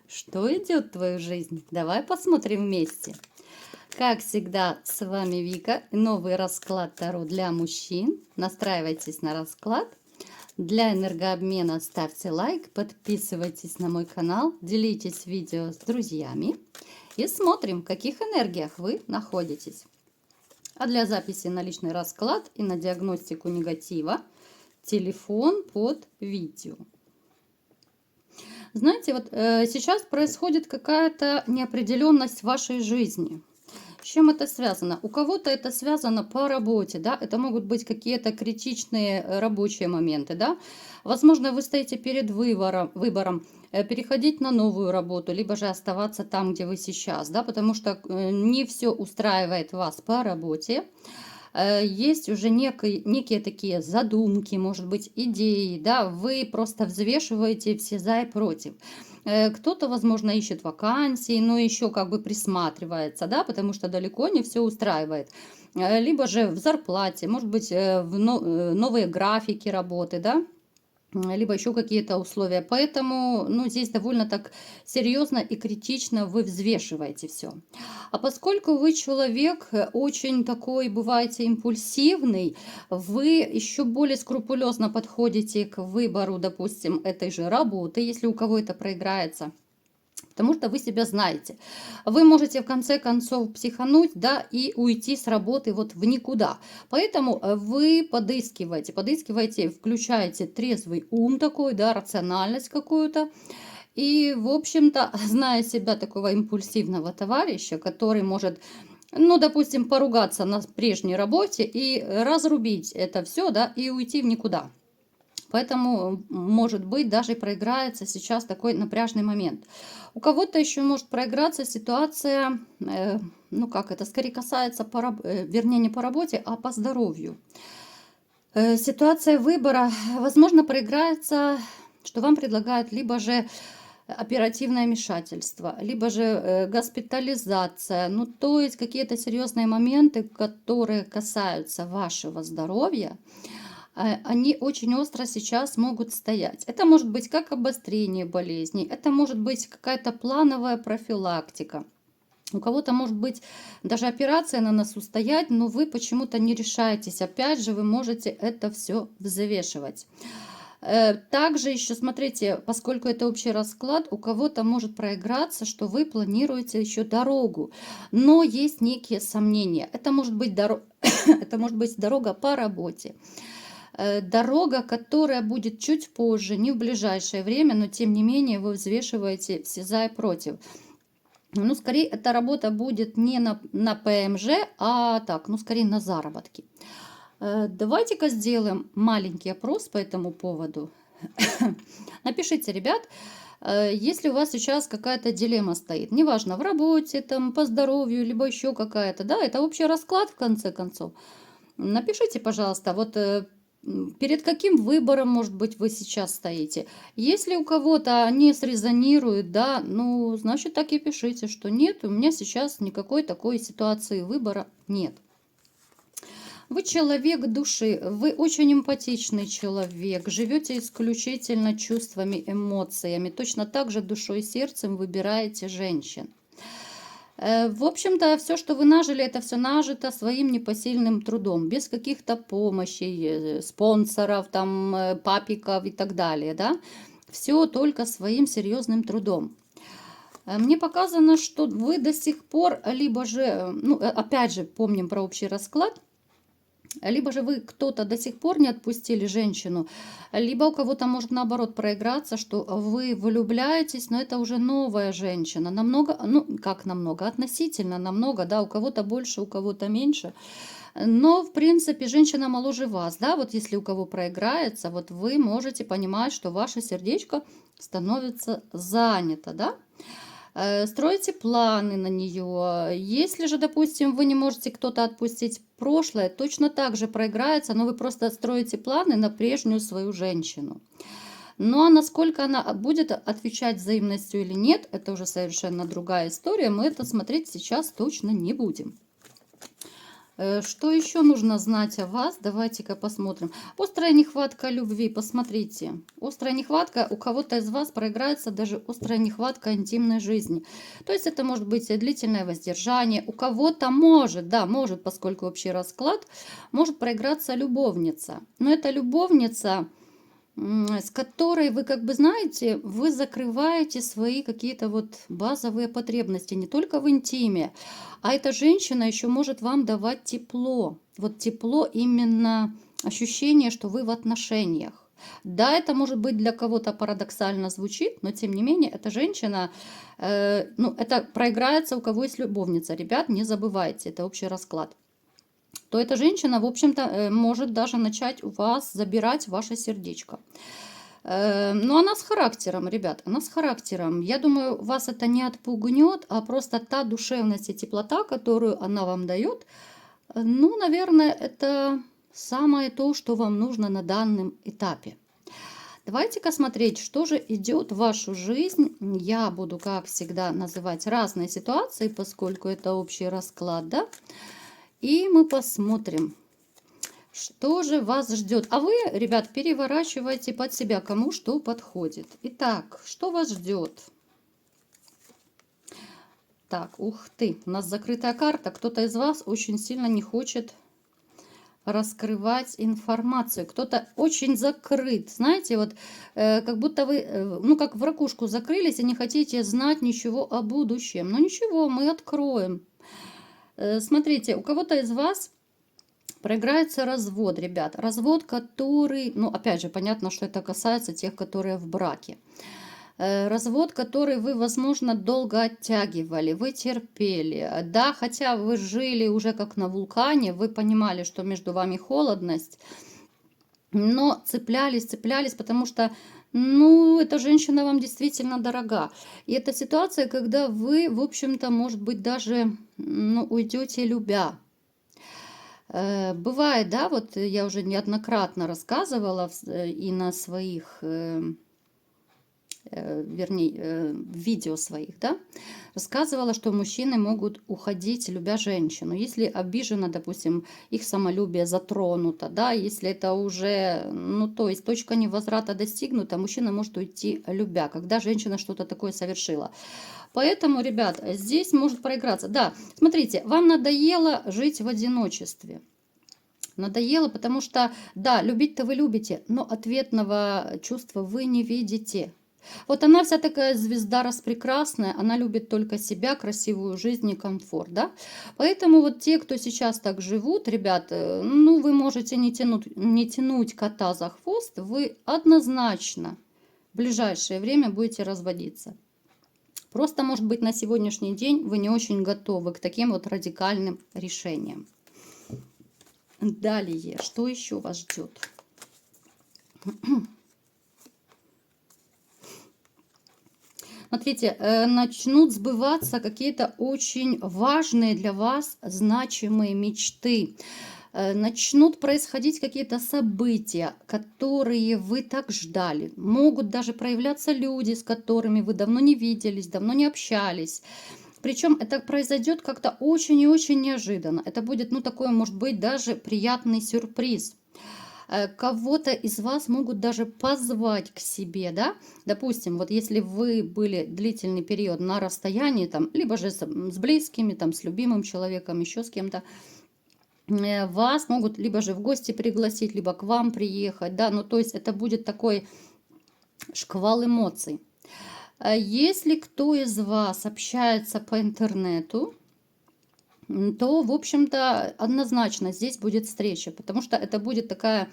Что идет в твою жизнь? Давай посмотрим вместе. Как всегда, с вами Вика. Новый расклад Таро для мужчин. Настраивайтесь на расклад. Для энергообмена ставьте лайк, подписывайтесь на мой канал, делитесь видео с друзьями и смотрим, в каких энергиях вы находитесь. А для записи на личный расклад и на диагностику негатива телефон под видео. Знаете, вот сейчас происходит какая-то неопределенность в вашей жизни. С чем это связано? У кого-то это связано по работе, да, это могут быть какие-то критичные рабочие моменты, да. Возможно, вы стоите перед выбором переходить на новую работу, либо же оставаться там, где вы сейчас, да, потому что не все устраивает вас по работе. Есть уже некие такие задумки, может быть, идеи, да, вы просто взвешиваете все за и против. Кто-то, возможно, ищет вакансии, но еще как бы присматривается, да, потому что далеко не все устраивает. Либо же в зарплате, может быть, новые графики работы, да, либо еще какие-то условия. Поэтому, ну, здесь довольно так серьезно и критично вы взвешиваете все. А поскольку вы человек очень такой, бываете, импульсивный, вы еще более скрупулезно подходите к выбору, допустим, этой же работы, если у кого это проиграется. Потому что вы себя знаете. Вы можете в конце концов психануть, да, и уйти с работы вот в никуда. Поэтому вы подыскиваете, включаете трезвый ум такой, да, рациональность какую-то. И, в общем-то, зная себя такого импульсивного товарища, который может, ну, допустим, поругаться на прежней работе и разрубить это все, да, и уйти в никуда. Поэтому, может быть, даже проиграется сейчас такой напряжный момент. У кого-то еще может проиграться ситуация, ну как это, скорее касается, вернее, не по работе, а по здоровью. Ситуация выбора, возможно, проиграется, что вам предлагают либо же оперативное вмешательство, либо же госпитализация. Ну, то есть какие-то серьезные моменты, которые касаются вашего здоровья, они очень остро сейчас могут стоять. Это может быть как обострение болезней, это может быть какая-то плановая профилактика. У кого-то может быть даже операция на носу стоять, но вы почему-то не решаетесь. Опять же, вы можете это все взвешивать. Также еще, смотрите, поскольку это общий расклад, у кого-то может проиграться, что вы планируете еще дорогу, но есть некие сомнения. Это может быть, это может быть дорога по работе. Дорога, которая будет чуть позже, не в ближайшее время, но тем не менее вы взвешиваете все за и против. Ну, скорее, эта работа будет не на ПМЖ, а так, ну, скорее на заработки. Давайте-ка сделаем маленький опрос по этому поводу. Напишите, ребят, если у вас сейчас какая-то дилемма стоит, неважно, в работе, там, по здоровью, либо еще какая-то, да, это общий расклад, в конце концов. Напишите, пожалуйста, вот перед каким выбором, может быть, вы сейчас стоите. Если у кого-то они срезонируют, да, ну, значит, так и пишите, что нет, у меня сейчас никакой такой ситуации выбора нет. Вы человек души, вы очень эмпатичный человек, живете исключительно чувствами, эмоциями, точно так же душой и сердцем выбираете женщин. В общем-то, все, что вы нажили, это все нажито своим непосильным трудом, без каких-то помощей, спонсоров, там, папиков и так далее, да. Все только своим серьезным трудом. Мне показано, что вы до сих пор, либо же, ну, опять же, помним про общий расклад, либо же вы кто-то до сих пор не отпустили женщину, либо у кого-то может наоборот проиграться, что вы влюбляетесь, но это уже новая женщина. Намного, ну как намного, относительно намного, да, у кого-то больше, у кого-то меньше. Но, в принципе, женщина моложе вас, да, вот если у кого проиграется, вот вы можете понимать, что ваше сердечко становится занято, да. Строите планы на нее. Если же, допустим, вы не можете кто-то отпустить прошлое, точно так же проиграется, но вы просто строите планы на прежнюю свою женщину. Ну а насколько она будет отвечать взаимностью или нет, это уже совершенно другая история. Мы это смотреть сейчас точно не будем. Что еще нужно знать о вас? Давайте-ка посмотрим. Острая нехватка любви. Посмотрите. Острая нехватка. У кого-то из вас проиграется даже острая нехватка интимной жизни. То есть это может быть длительное воздержание. У кого-то может, да, может, поскольку общий расклад, может проиграться любовница. Но эта любовница, с которой вы, как бы, знаете, вы закрываете свои какие-то вот базовые потребности не только в интиме, а эта женщина еще может вам давать тепло. Вот тепло, именно ощущение, что вы в отношениях. Да, это может быть для кого-то парадоксально звучит, но тем не менее, эта женщина, ну, это проиграется, у кого есть любовница. Ребят, не забывайте, это общий расклад. То эта женщина, в общем-то, может даже начать у вас забирать ваше сердечко. Но она с характером, ребят, она с характером. Я думаю, вас это не отпугнет, а просто та душевность и теплота, которую она вам дает, ну, наверное, это самое то, что вам нужно на данном этапе. Давайте-ка смотреть, что же идет в вашу жизнь. Я буду, как всегда, называть разные ситуации, поскольку это общий расклад, да? И мы посмотрим, что же вас ждет. А вы, ребят, переворачивайте под себя, кому что подходит. Итак, что вас ждет? Так, ух ты, у нас закрытая карта. Кто-то из вас очень сильно не хочет раскрывать информацию. Кто-то очень закрыт. Знаете, вот как будто вы, ну, как в ракушку закрылись и не хотите знать ничего о будущем. Но ничего, мы откроем. Смотрите, у кого-то из вас проиграется развод, ребят. Развод, который, ну, опять же, понятно, что это касается тех, которые в браке. Развод, который вы, возможно, долго оттягивали, вы терпели. Да, хотя вы жили уже как на вулкане, вы понимали, что между вами холодность, но цеплялись, потому что, ну, эта женщина вам действительно дорога. И это ситуация, когда вы, в общем-то, может быть, даже, ну, уйдете любя. Бывает, да, вот я уже неоднократно рассказывала и на своих, вернее, в видео своих, да, рассказывала, что мужчины могут уходить, любя женщину. Если обижена, допустим, их самолюбие затронуто, да, если это уже, ну, то есть точка невозврата достигнута, мужчина может уйти, любя, когда женщина что-то такое совершила. Поэтому, ребят, здесь может проиграться. Да, смотрите, вам надоело жить в одиночестве. Надоело, потому что, да, любить-то вы любите, но ответного чувства вы не видите. Вот она вся такая звезда распрекрасная, она любит только себя, красивую жизнь и комфорт, да? Поэтому вот те, кто сейчас так живут, ребят, ну, вы можете не тянуть кота за хвост, вы однозначно в ближайшее время будете разводиться. Просто, может быть, на сегодняшний день вы не очень готовы к таким вот радикальным решениям. Далее, что еще вас ждет? Смотрите, начнут сбываться какие-то очень важные для вас значимые мечты. Начнут происходить какие-то события, которые вы так ждали. Могут даже проявляться люди, с которыми вы давно не виделись, давно не общались. Причем это произойдет как-то очень и очень неожиданно. Это будет, ну, такой, может быть, даже приятный сюрприз. Кого-то из вас могут даже позвать к себе, да, допустим, вот если вы были длительный период на расстоянии, там, либо же с близкими, там, с любимым человеком, еще с кем-то, вас могут либо же в гости пригласить, либо к вам приехать, да, ну, то есть это будет такой шквал эмоций. Если кто из вас общается по интернету, то, в общем-то, однозначно здесь будет встреча, потому что это будет такая,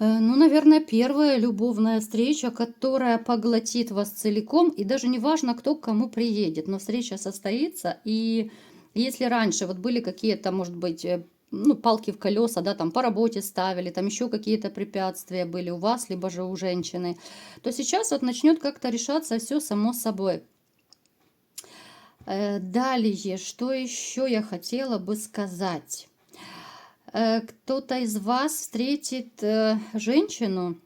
ну, наверное, первая любовная встреча, которая поглотит вас целиком, и даже не важно, кто к кому приедет, но встреча состоится, и если раньше вот были какие-то, может быть, ну, палки в колеса, да, там по работе ставили, там еще какие-то препятствия были у вас, либо же у женщины, то сейчас вот начнет как-то решаться все само собой. Далее, что еще я хотела бы сказать? Кто-то из вас встретит женщину,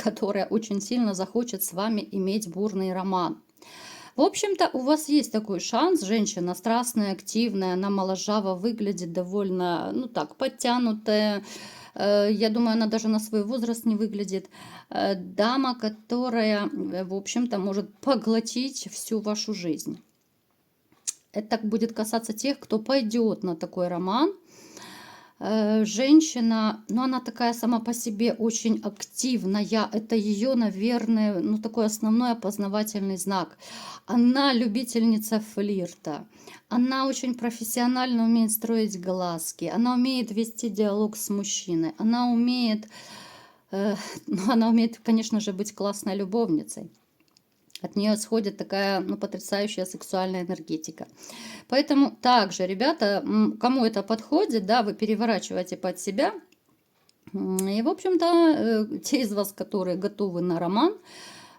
которая очень сильно захочет с вами иметь бурный роман. В общем-то, у вас есть такой шанс. Женщина страстная, активная, она моложаво выглядит, довольно, ну так, подтянутая. Я думаю, она даже на свой возраст не выглядит. Дама, которая, в общем-то, может поглотить всю вашу жизнь. Это будет касаться тех, кто пойдет на такой роман. Женщина, ну, она такая сама по себе очень активная. Это ее, наверное, ну, такой основной опознавательный знак. Она любительница флирта. Она очень профессионально умеет строить глазки. Она умеет вести диалог с мужчиной. Она умеет, ну, она умеет, конечно же, быть классной любовницей. От нее исходит такая, ну, потрясающая сексуальная энергетика. Поэтому также, ребята, кому это подходит, да, вы переворачиваете под себя. И, в общем-то, те из вас, которые готовы на роман,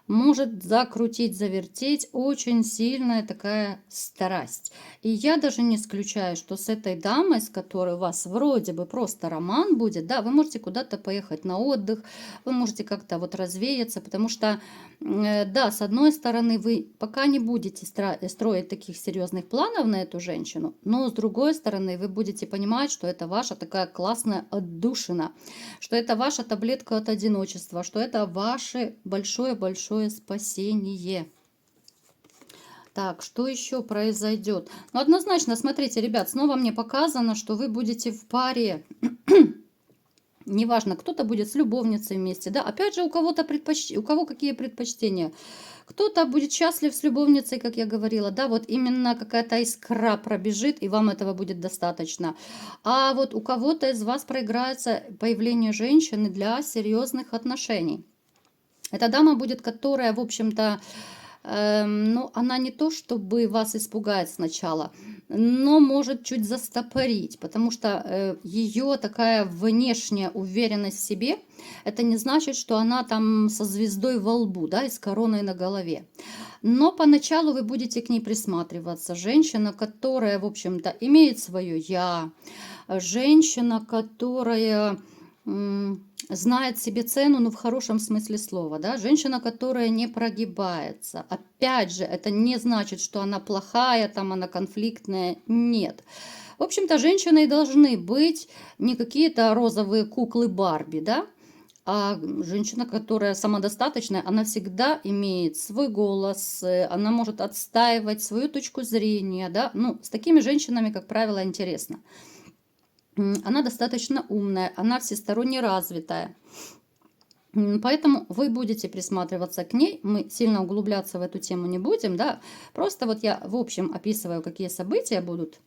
может закрутить, завертеть очень сильная такая страсть. И я даже не исключаю, что с этой дамой, с которой у вас вроде бы просто роман будет, да, вы можете куда-то поехать на отдых, вы можете как-то вот развеяться, потому что, да, с одной стороны, вы пока не будете строить таких серьезных планов на эту женщину, но с другой стороны, вы будете понимать, что это ваша такая классная отдушина, что это ваша таблетка от одиночества, что это ваше большое-большое спасение. Так, что еще произойдет? Ну, однозначно, смотрите, ребят, снова мне показано, что вы будете в паре. Неважно, кто-то будет с любовницей вместе, да. Опять же, у кого-то у кого какие предпочтения. Кто-то будет счастлив с любовницей, как я говорила, да, вот именно какая-то искра пробежит, и вам этого будет достаточно. А вот у кого-то из вас проиграется появление женщины для серьезных отношений. Эта дама будет, которая, в общем-то, ну, она не то чтобы вас испугает сначала, но может чуть застопорить, потому что ее такая внешняя уверенность в себе, это не значит, что она там со звездой во лбу, да, и с короной на голове. Но поначалу вы будете к ней присматриваться. Женщина, которая, в общем-то, имеет свое «я», женщина, которая знает себе цену, но в хорошем смысле слова, да, женщина, которая не прогибается. Опять же, это не значит, что она плохая, там она конфликтная, нет. В общем-то, женщины должны быть не какие-то розовые куклы Барби, да, а женщина, которая самодостаточная, она всегда имеет свой голос, она может отстаивать свою точку зрения, да, ну, с такими женщинами, как правило, интересно. Она достаточно умная, она всесторонне развитая. Поэтому вы будете присматриваться к ней. Мы сильно углубляться в эту тему не будем, да. Просто вот я в общем описываю, какие события будут.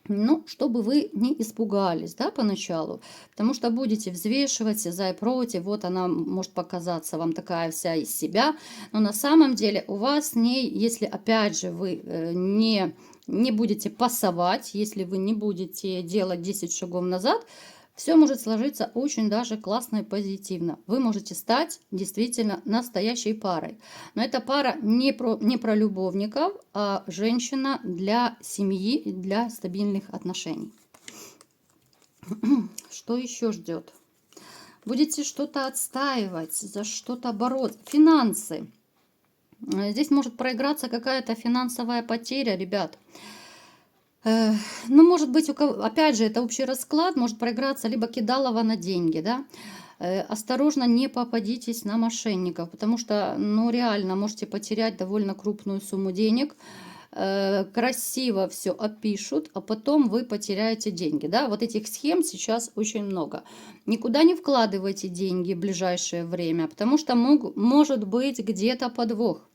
Ну, чтобы вы не испугались, да, поначалу. Потому что будете взвешивать за и против. Вот она может показаться вам такая вся из себя. Но на самом деле у вас с ней, если опять же вы не будете пасовать, если вы не будете делать 10 шагов назад, все может сложиться очень даже классно и позитивно. Вы можете стать действительно настоящей парой. Но эта пара не про любовников, а женщина для семьи и для стабильных отношений. Что еще ждет? Будете что-то отстаивать, за что-то бороться. Финансы. Здесь может проиграться какая-то финансовая потеря, ребят. Ну, может быть, опять же, это общий расклад, может проиграться либо кидалово на деньги, да. Осторожно, не попадитесь на мошенников, потому что, ну, реально можете потерять довольно крупную сумму денег. Красиво все опишут, а потом вы потеряете деньги, да. Вот этих схем сейчас очень много. Никуда не вкладывайте деньги в ближайшее время, потому что может быть где-то подвох.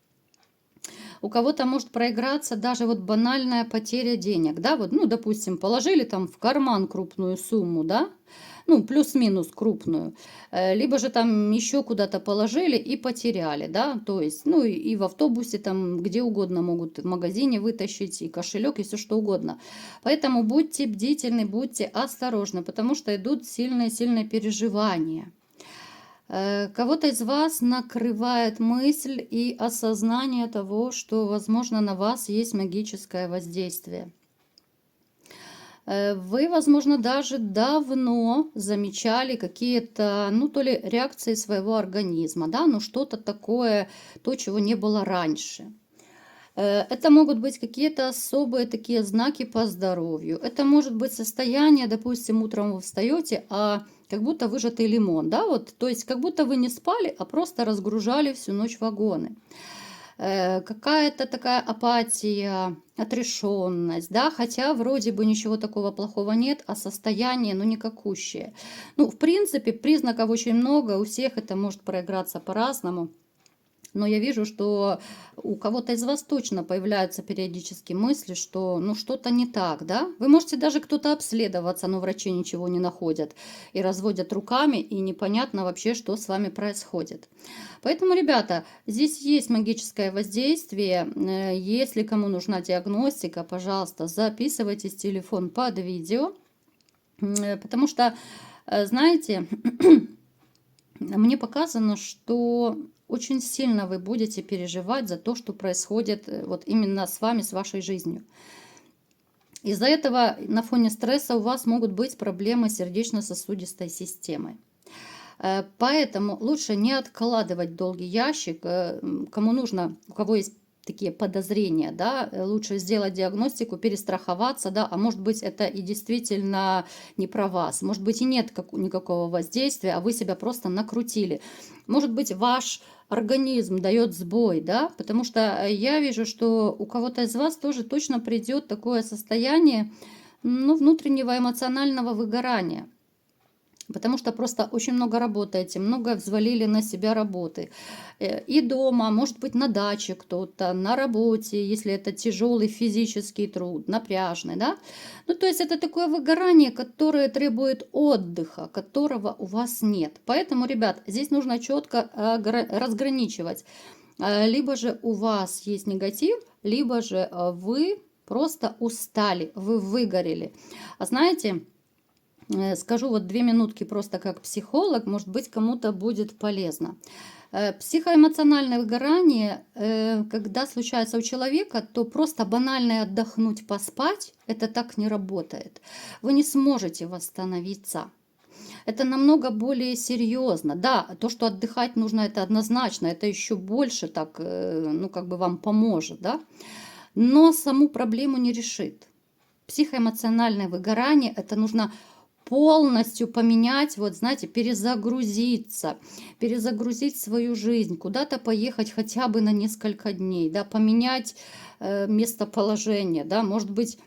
У кого-то может проиграться даже вот банальная потеря денег, да, вот, ну, допустим, положили там в карман крупную сумму, да, ну, плюс-минус крупную, либо же там еще куда-то положили и потеряли, да, то есть, ну, и в автобусе там где угодно могут, в магазине вытащить и кошелек, и все что угодно. Поэтому будьте бдительны, будьте осторожны, потому что идут сильные-сильные переживания. Кого-то из вас накрывает мысль и осознание того, что, возможно, на вас есть магическое воздействие. Вы, возможно, даже давно замечали какие-то, ну, то ли реакции своего организма, да, ну, что-то такое, то, чего не было раньше. Это могут быть какие-то особые такие знаки по здоровью. Это может быть состояние, допустим, утром вы встаете, а как будто выжатый лимон, да, вот, то есть как будто вы не спали, а просто разгружали всю ночь вагоны. Какая-то такая апатия, отрешенность, да, хотя вроде бы ничего такого плохого нет, а состояние, ну, никакущее. Ну, в принципе, признаков очень много, у всех это может проиграться по-разному. Но я вижу, что у кого-то из вас точно появляются периодически мысли, что ну что-то не так, да? Вы можете даже кто-то обследоваться, но врачи ничего не находят и разводят руками, и непонятно вообще, что с вами происходит. Поэтому, ребята, здесь есть магическое воздействие. Если кому нужна диагностика, пожалуйста, записывайте телефон под видео, потому что, знаете, мне показано, что очень сильно вы будете переживать за то, что происходит вот именно с вами, с вашей жизнью. Из-за этого на фоне стресса у вас могут быть проблемы с сердечно-сосудистой системой. Поэтому лучше не откладывать в долгий ящик. Кому нужно, у кого есть такие подозрения, да, лучше сделать диагностику, перестраховаться, да, а может быть это и действительно не про вас, может быть и нет никакого воздействия, а вы себя просто накрутили. Может быть ваш организм дает сбой, да, потому что я вижу, что у кого-то из вас тоже точно придет такое состояние, ну, внутреннего эмоционального выгорания. Потому что просто очень много работаете, много взвалили на себя работы. И дома, может быть, на даче кто-то, на работе, если это тяжелый физический труд, напряжный, да. Ну, то есть это такое выгорание, которое требует отдыха, которого у вас нет. Поэтому, ребят, здесь нужно четко разграничивать. Либо же у вас есть негатив, либо же вы просто устали, вы выгорели. А знаете, скажу вот 2 минутки просто как психолог, может быть, кому-то будет полезно. Психоэмоциональное выгорание, когда случается у человека, то просто банально отдохнуть, поспать, это так не работает. Вы не сможете восстановиться. Это намного более серьезно. Да, то, что отдыхать нужно, это однозначно, это еще больше так, ну, как бы вам поможет, да, но саму проблему не решит. Психоэмоциональное выгорание, это нужно полностью поменять, вот знаете, перезагрузить свою жизнь, куда-то поехать хотя бы на несколько дней, да, поменять местоположение, да, может быть,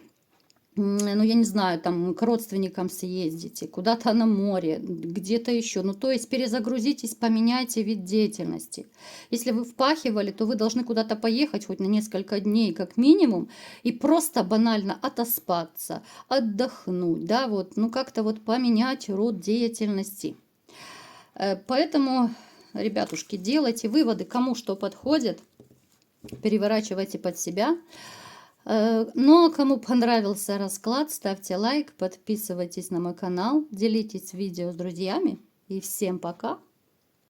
ну, я не знаю, там к родственникам съездите, куда-то на море, где-то еще. Ну, то есть перезагрузитесь, поменяйте вид деятельности. Если вы впахивали, то вы должны куда-то поехать хоть на несколько дней как минимум и просто банально отоспаться, отдохнуть, да, вот, ну, как-то вот поменять род деятельности. Поэтому, ребятушки, делайте выводы, кому что подходит, переворачивайте под себя. Ну, а кому понравился расклад, ставьте лайк, подписывайтесь на мой канал, делитесь видео с друзьями. И всем пока!